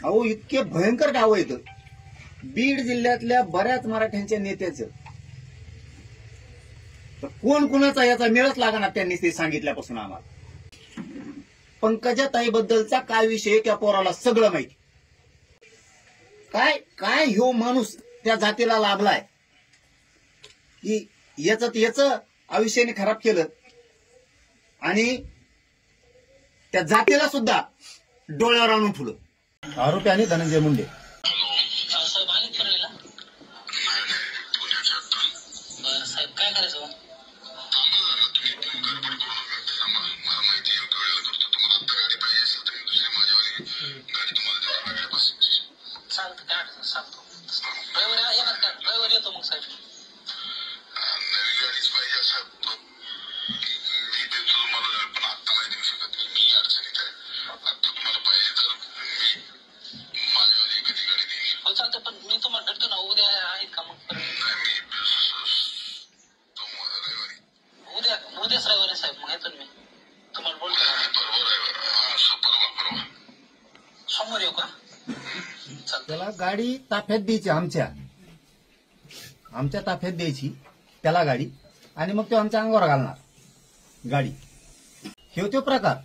अहो इतके भयंकर डाव आहेत बीड जिल्ह्यातल्या बऱ्याच मराठ्यांच्या नेत्याचं. तर कोण कुणाचा याचा मेळच लागणार त्यांनी ते सांगितल्यापासून आम्हाला. पंकजाताईबद्दलचा काय विषय त्या पोराला सगळं माहिती. काय काय ह्यो माणूस त्या जातीला लाभलाय की याच आयुष्याने खराब केलं आणि त्या जातीला सुद्धा डोळ्यावर आणून ठेवलं. आरोपी आणि धनंजय मुंडे साहेब काय करायचं चालतं काय अडचण सांगतो ड्रायव्हर येणार का ड्रायव्हर येतो मग साहेब नवी गाडीच पाहिजे असं मी देतो तुम्हाला पण आत्ता नाही देऊ शकत मी अडचणीत आहे आता तुम्हाला पाहिजे तर मी माझ्यावाली कधी गाडी देईल हो चालतं पण मी तुम्हाला भेटतो ना उद्या आहेत का मग नाही मी उद्याच रविवारी साहेब मग येतो मी तुम्हाला बोलतो बरोबर समोर येऊ का त्याला गाडी ताफ्यात द्यायची आमच्या ताफ्यात द्यायची त्याला गाडी आणि मग तो आमच्या अंगावर घालणार गाडी. हे तो प्रकार.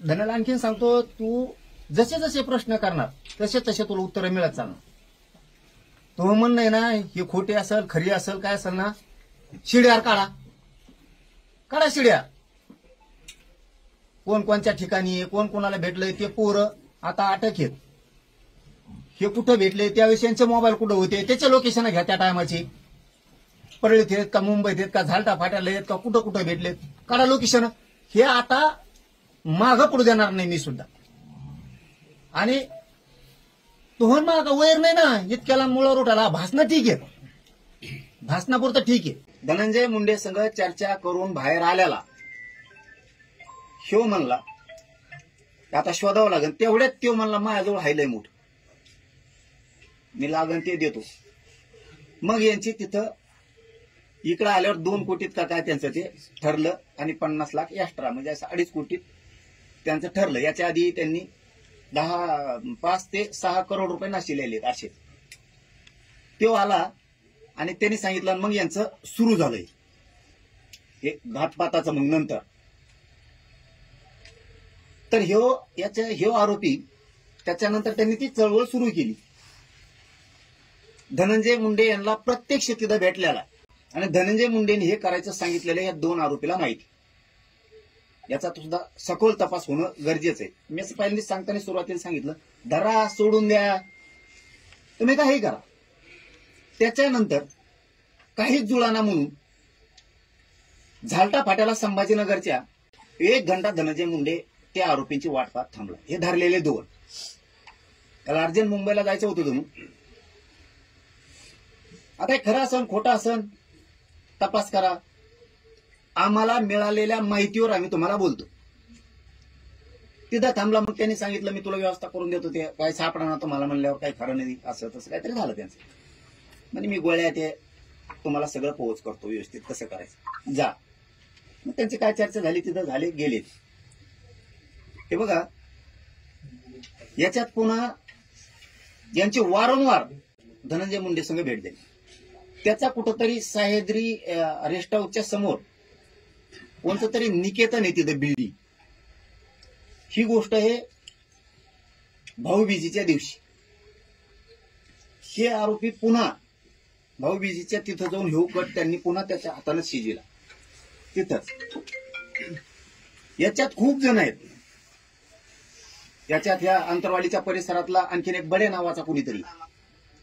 धनाला आणखीन सांगतो तू जसे जसे प्रश्न करणार तसे तसे तुला उत्तर मिळत चालणार. तो म्हणणं आहे ना हे खोटे असेल खरी असेल काय असेल ना शिड्यार काढा शिड्या. कोण कोणत्या ठिकाणी कोण कोणाला भेटलंय ते पोरं आता अटक आहेत. हे कुठं भेटले त्यावेळेस यांचे मोबाईल कुठं होते त्याचे लोकेशन घ्या त्या टायमाची. परळीत आहेत का मुंबईत आहेत का झालटा फाट्याला आहेत का कुठं कुठं भेटलेत काढा लोकेशन. हे आता मागं पडू देणार नाही मी सुद्धा. आणि तुहन माग वैर नाही ना इतक्याला मुळावर उठाला भाषणं ठीक आहे भाषणापुरतं ठीक आहे. धनंजय मुंडे संघ चर्चा करून बाहेर आल्याला ह्यो म्हणला आता शोधावं लागेल तेवढ्यात त्यो म्हणला माझ्याजवळ हायलय मोठ मी लागन ते देतो. मग यांची तिथं इकडं आल्यावर 2 कोटीत का काय त्यांचं ते ठरलं आणि 50 लाख एक्स्ट्रा म्हणजे असं 2.5 कोटीत त्यांचं ठरलं. याच्या आधी त्यांनी 5 ते 6 करोड रुपये नाशिलेले असे. तो आला आणि त्यांनी सांगितलं मग यांचं सुरू झालंय हे घातपाताचं. मग नंतर तर ह्यो आरोपी त्याच्यानंतर त्यांनी ती चळवळ सुरू केली. धनंजय मुंडे यांना प्रत्यक्ष तिथं भेटलेला आणि धनंजय मुंडेंनी हे करायचं सांगितलेलं या 2 आरोपीला माहिती. याचा सुद्धा सखोल तपास होणं गरजेचं आहे. मी असं पहिल्यांदा सांगताना सुरुवातीला सांगितलं धरा सोडून द्या तुम्ही काही करा. त्याच्यानंतर काहीच जुळाना म्हणून झालटा फाट्याला संभाजीनगरच्या 1 घंटा धनंजय मुंडे त्या आरोपींची वाट पाहत थांबला. हे धरलेले 2 त्याला अर्जंट मुंबईला जायचं होतं तुम्ही. आता खरं असन खोटं असन तपास करा. आम्हाला मिळालेल्या माहितीवर आम्ही तुम्हाला बोलतो. तिथं थांबला मग त्यांनी सांगितलं मी तुला व्यवस्था करून देतो. ते काय सापडणार तुम्हाला म्हणल्यावर काही खरं नाही असं तसं काहीतरी झालं त्यांचं. म्हणजे मी गोळ्या ते तुम्हाला सगळं पोहोच करतो व्यवस्थित कसं करायचं जा. मग त्यांची काय चर्चा झाली तिथं झाले गेले. हे बघा याच्यात पुन्हा यांची वारंवार धनंजय मुंडे संघ भेट दिली. त्याचा कुठंतरी सह्याद्री रेस्ट हाऊसच्या समोर कोणतं तरी निकेतन आहे तिथं बिल्डिंग. ही गोष्ट आहे भाऊबीजीच्या दिवशी. हे आरोपी पुन्हा भाऊबीजीच्या तिथं जाऊन हे कट त्यांनी पुन्हा त्याच्या हाताने शिजिला तिथंच. याच्यात खूप जण आहेत. याच्यात ह्या अंतरवाडीच्या परिसरातला आणखीन एक बडे नावाचा कोणीतरी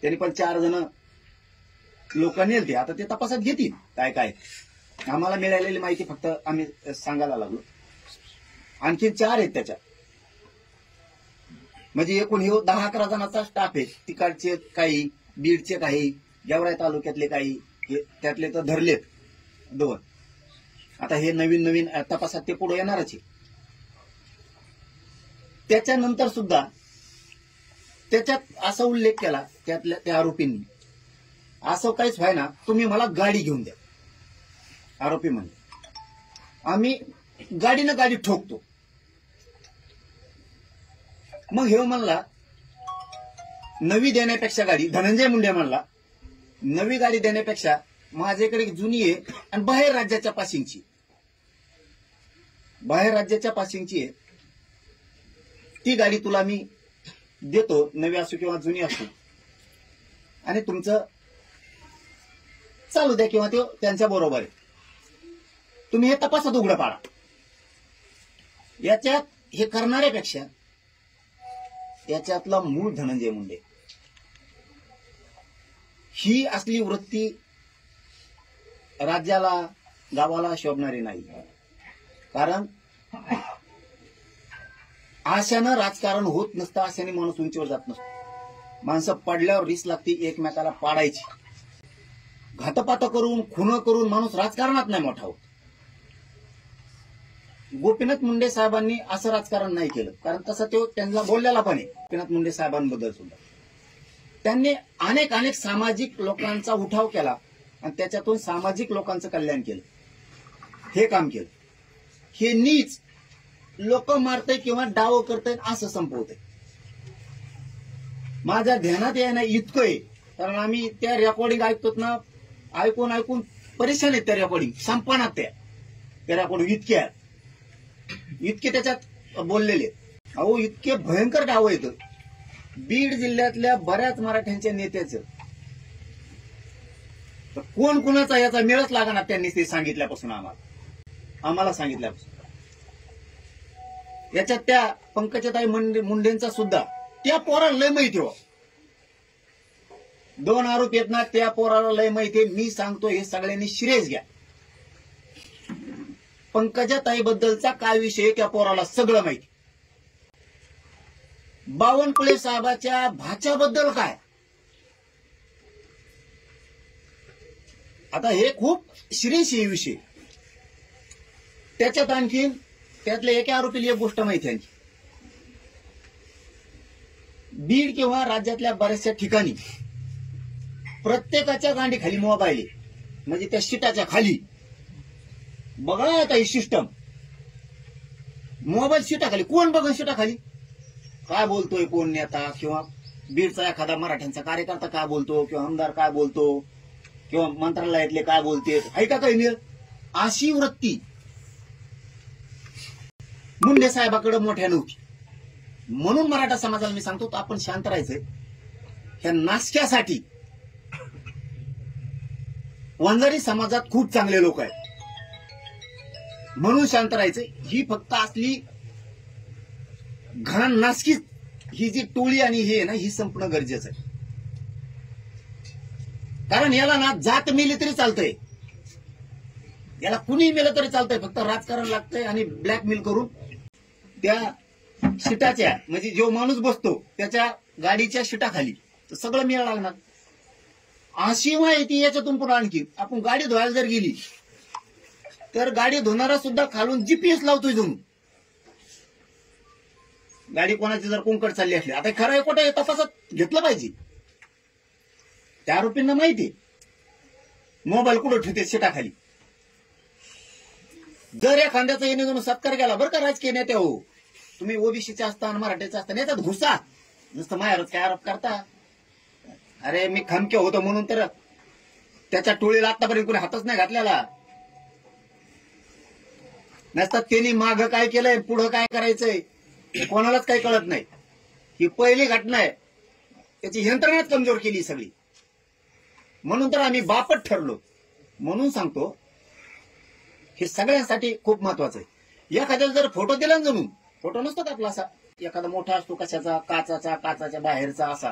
त्यांनी पण 4 जण लोक नेलते. आता ते तपासात घेतील काय काय. आम्हाला मिळालेली माहिती फक्त आम्ही सांगायला लागलो. आणखीन 4 आहेत त्याच्यात. म्हणजे एकूण हे 10-11 जणांचा स्टाफ आहे. तिकडचे काही बीडचे काही गेवराई तालुक्यातले काही त्यातले तर धरलेत 2. आता हे नवीन तपासात ते पुढे येणारच आहे. त्याच्यानंतर सुद्धा त्याच्यात असा उल्लेख केला त्या आरोपींनी असं काहीच व्हाय ना तुम्ही मला गाडी घेऊन द्या. आरोपी म्हणले आम्ही गाडी ठोकतो. मग हे म्हणला नवी देण्यापेक्षा गाडी, धनंजय मुंडे म्हणला, नवी गाडी देण्यापेक्षा माझ्याकडे जुनी आहे आणि बाहेर राज्याच्या पासिंगची, बाहेर राज्याच्या पासिंगची आहे, ती गाडी तुला मी देतो, नवी असो किंवा जुनी असो, आणि तुमचं चालू द्या किंवा ते त्यांच्या बरोबर आहे, तुम्ही हे तपासात उघडं पाडा. याच्यात हे करणाऱ्यापेक्षा याच्यातला मूळ धनंजय मुंडे, ही असली वृत्ती राज्याला गावाला शोभणारी नाही. कारण आशानं राजकारण होत नसतं, आशाने माणूस उंचीवर जात नसतो. माणसं पडल्यावर रिस लागते एकमेकाला पाडायची, घातपात करून खुन करून माणूस राजकारणात नाही मोठा होत. गोपीनाथ मुंडे साहेबांनी असं राजकारण नाही केलं, कारण तसं तो त्यांना बोललेला पण आहे. गोपीनाथ मुंडे साहेबांबद्दल सुद्धा त्यांनी अनेक अनेक सामाजिक लोकांचा उठाव केला आणि त्याच्यातून सामाजिक लोकांचं कल्याण केलं, हे काम केलं. हे नीच लोक मारतय किंवा डाव करतय असं संपवतंय. माझ्या ध्यानात येणं इतकं आहे, कारण आम्ही त्या रेकॉर्डिंग ऐकतो ना, ऐकून ऐकून परेशान आहेत त्या रेकॉर्डिंग, संपणार त्या रेकॉर्डिंग इतके त्याच्यात बोललेले. अहो इतके भयंकर डाव येतं बीड जिल्ह्यातल्या बऱ्याच मराठ्यांच्या नेत्याचं. तर कोण कुणाचा याचा मेळच लागणार त्यांनी ते सांगितल्यापासून आम्हाला सांगितल्यापासून. याच्यात त्या पंकजाताई मुंडेंचा सुद्धा त्या पोराला लय माहिती हो. 2 आरोप येत ना, त्या पोराला लय माहिती. मी सांगतो हे सगळ्यांनी सिरियस घ्या. पंकजाताई बद्दलचा काय विषय त्या पोराला सगळं माहिती. बावनकुळे साहेबाच्या भाच्याबद्दल काय, आता हे खूप सिरियस आहे विषय. त्याच्यात आणखीन त्यातल्या एका आरोपीला एक गोष्ट माहिती आहे, बीड किंवा राज्यातल्या बऱ्याचशा ठिकाणी प्रत्येकाच्या गांडी खाली मोबाईल आहे, म्हणजे त्या शिटाच्या खाली. बघा आता ही सिस्टम, मोबाईल शिटाखाली. कोण बघा शिटाखाली काय बोलतोय, कोण नेता किंवा बीडचा एखादा मराठ्यांचा कार्यकर्ता काय बोलतो, किंवा आमदार काय बोलतो, किंवा मंत्रालयातले काय बोलते, ऐका काही मिळेल. अशी वृत्ती मुंडे साहेबाकडे मोठ्या नव्हती. म्हणून मराठा समाजाला मी सांगतो आपण शांत राहायचंय. ह्या नासक्यासाठी वंजारी समाजात खूप चांगले लोक आहेत, म्हणून शांत राहायचंय. ही फक्त असली घाण नासकी ही जी टोळी आणि हे ना, ही संपणं गरजेचं आहे. कारण याला ना जात मिली तरी चालतंय, याला कुणी मिळलं तरी चालतंय, फक्त राजकारण लागतंय आणि ब्लॅकमेल करून त्या शिटाच्या, म्हणजे जो माणूस बसतो त्याच्या गाडीच्या शिटाखाली सगळं मिळा लागणार. अशी माहिती याच्यातून पुढे आणखी आपण गाडी धुवायला जर गेली तर गाडी धुणारा सुद्धा खालून जीपीएस लावतोय जणू. गाडी कोणाची जर कोंकड चालली असली, आता खरं आहे खोटं तपासात घेतलं पाहिजे. त्या आरोपींना माहिती मोबाईल कुठं ठेवते शिटाखाली. जर एखाद्याचा येणे जाऊन सत्कार केला बरं का राजकीय नेत्या, हो तुम्ही ओबीसीचे असता आणि मराठीचे असता, नेत्यात घुसा. नुसतं मायावरच काय आरोप करता. अरे मी खमके होतो म्हणून तर त्याच्या टोळीला आतापर्यंत कोणी हातच नाही घातलेला. नसतात त्यांनी माग काय केलंय, पुढं काय करायचंय कोणालाच काही कळत नाही. ही पहिली घटना आहे, त्याची यंत्रणाच कमजोर केली सगळी. म्हणून तर आम्ही बापट ठरलो. म्हणून सांगतो हे सगळ्यांसाठी खूप महत्वाचं आहे. एखाद्याला जर फोटो दिला ना, जणू फोटो नसतो का आपला असा एखादा मोठा असतो कशाचा, काचाच्या बाहेरचा असा,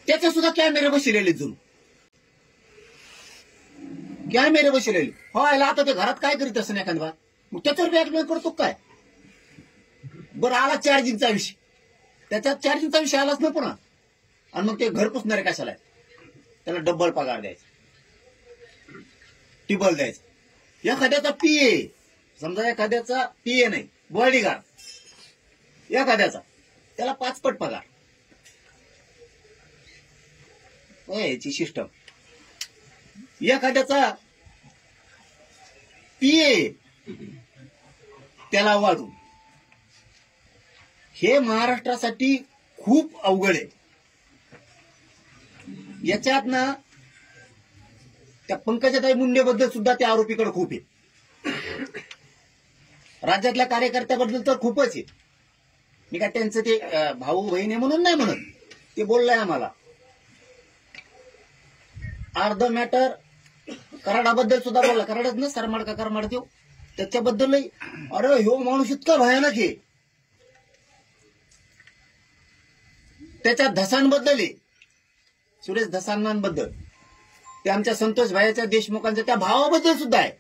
त्याचे सुद्धा कॅमेरे बसलेले, जणू कॅमेरे बसलेले. हो आता ते घरात काय करीत असं एखादी बात, मग त्याच्यावर ब्लॅकमेल करतो काय. बरं आला चार्जिंगचा विषय, त्याच्यात चार्जिंगचा विषय आलाच ना पुन्हा, आणि मग ते घर पुसणारे कशाला, त्याला डबल पगार द्यायचा, टिबल द्यायचा. एखाद्याचा पीए, समजा एखाद्याचा पीए नाही बॉडीगार्ड एखाद्याचा, त्याला 5 पट पगार. याची सिस्टम. एखाद्याचा पीए त्याला वाढून. हे महाराष्ट्रासाठी खूप अवघड आहे. याच्यात ना त्या पंकजाताई मुंडेबद्दल सुद्धा त्या आरोपीकडे खूप आहे. राज्यातल्या कार्यकर्त्याबद्दल तर खूपच आहे. मी काय त्यांचं ते भाऊ बहीण आहे म्हणून नाही म्हणत, ते बोललंय आम्हाला. अर्ध मॅटर कराडाबद्दल सुद्धा बोलला. कराडच ना सरमाड का करमाड देव त्याच्याबद्दलही. अरे ह्यो माणूस इतका भयानक आहे. त्याच्या धसांबद्दल आहे, सुरेश धसांबद्दल. ते आमच्या संतोष भाईच्या देशमुखांच्या त्या भावाबद्दल सुद्धा आहे.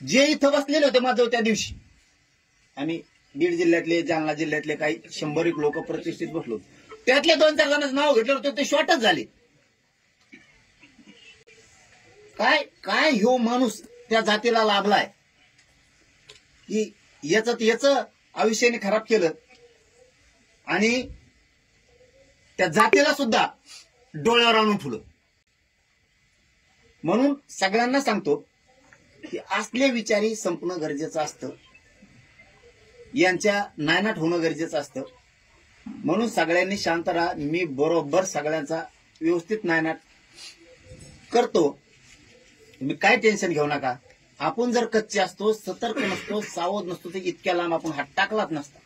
जे इथं बसलेले होते माझं त्या दिवशी, आम्ही बीड जिल्ह्यातले जालना जिल्ह्यातले काही 100 लोक प्रतिष्ठित बसलो, त्यातले 2-4 जणांचं नाव घेतलं होतं, ते शॉर्टच झाले. काय काय ह्यो माणूस त्या जातीला लाभलाय की याच आयुष्याने खराब केलं आणि त्या जातीला सुद्धा डोळ्यावर आणून ठेवलं. म्हणून सगळ्यांना सांगतो की असले विचारी संपणं गरजेचं असतं, यांच्या नायनाट होणं गरजेचं असतं. म्हणून सगळ्यांनी शांत राहा. मी बरोबर सगळ्यांचा व्यवस्थित नायनाट करतो, तुम्ही काय टेन्शन घेऊ नका. आपण जर कच्चे असतो, सतर्क नसतो, सावध नसतो तर इतक्या लांब आपण हात टाकलाच नसता.